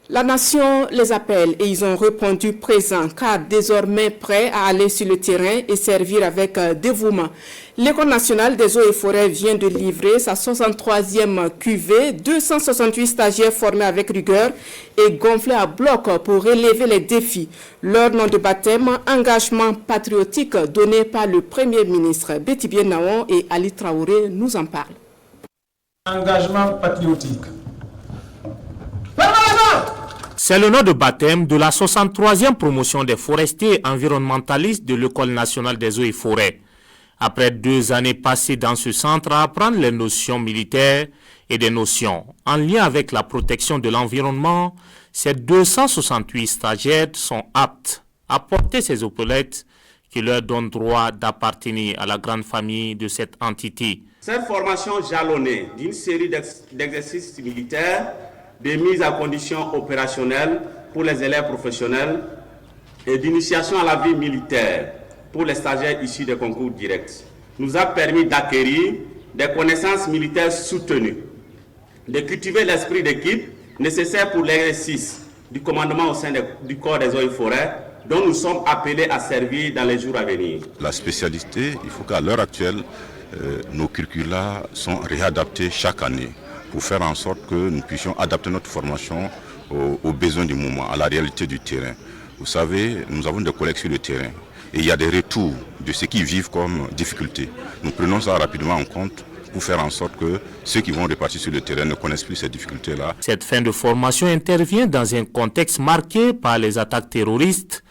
La nation les appelle et ils ont répondu présent car désormais prêts à aller sur le terrain et servir avec dévouement. L'École nationale des eaux et forêts vient de livrer sa 63e cuvée, 268 stagiaires formés avec rigueur et gonflés à bloc pour relever les défis. Leur nom de baptême, engagement patriotique donné par le Premier ministre Betty Bien-Naon et Ali Traoré nous en parlent. Engagement patriotique. C'est le nom de baptême de la 63e promotion des forestiers et environnementalistes de l'École nationale des eaux et forêts. Après 2 années passées dans ce centre à apprendre les notions militaires et des notions en lien avec la protection de l'environnement, ces 268 stagiaires sont aptes à porter ces épaulettes qui leur donnent droit d'appartenir à la grande famille de cette entité. Cette formation jalonnée d'une série d'exercices militaires, de mise à condition opérationnelle pour les élèves professionnels et d'initiation à la vie militaire pour les stagiaires issus des concours directs, nous a permis d'acquérir des connaissances militaires soutenues, de cultiver l'esprit d'équipe nécessaire pour l'exercice du commandement au sein du corps des eaux et forêts dont nous sommes appelés à servir dans les jours à venir. La spécialité, il faut qu'à l'heure actuelle, nos curricula sont réadaptés chaque année pour faire en sorte que nous puissions adapter notre formation aux besoins du moment, à la réalité du terrain. Vous savez, nous avons des collègues sur le terrain et il y a des retours de ceux qui vivent comme difficultés. Nous prenons ça rapidement en compte pour faire en sorte que ceux qui vont repartir sur le terrain ne connaissent plus ces difficultés-là. Cette fin de formation intervient dans un contexte marqué par les attaques terroristes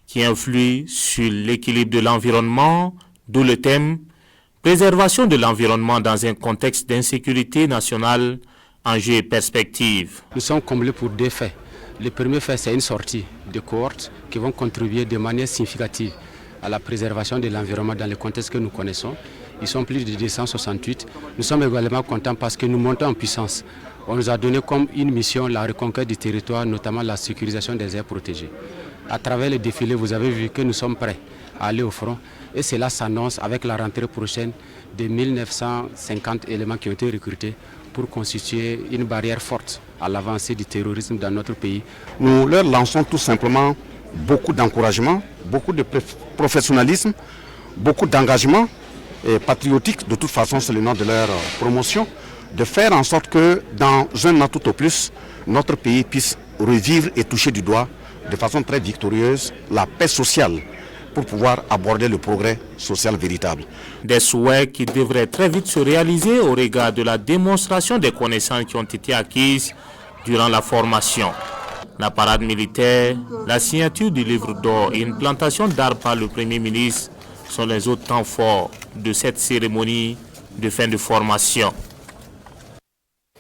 qui influent sur l'équilibre de l'environnement, d'où le thème « Préservation de l'environnement dans un contexte d'insécurité nationale, enjeux et perspectives ». Nous sommes comblés pour 2 faits. Le premier fait, c'est une sortie de cohortes qui vont contribuer de manière significative à la préservation de l'environnement dans le contexte que nous connaissons. Ils sont plus de 268. Nous sommes également contents parce que nous montons en puissance. On nous a donné comme une mission la reconquête du territoire, notamment la sécurisation des aires protégées. À travers le défilé, vous avez vu que nous sommes prêts à aller au front. Et cela s'annonce avec la rentrée prochaine de 1950 éléments qui ont été recrutés pour constituer une barrière forte à l'avancée du terrorisme dans notre pays. Nous leur lançons tout simplement beaucoup d'encouragement, beaucoup de professionnalisme, beaucoup d'engagement patriotique. De toute façon, c'est le nom de leur promotion, de faire en sorte que dans un an tout au plus, notre pays puisse revivre et toucher du doigt de façon très victorieuse la paix sociale pour pouvoir aborder le progrès social véritable. Des souhaits qui devraient très vite se réaliser au regard de la démonstration des connaissances qui ont été acquises durant la formation. La parade militaire, la signature du livre d'or et une plantation d'arbres par le Premier ministre sont les autres temps forts de cette cérémonie de fin de formation.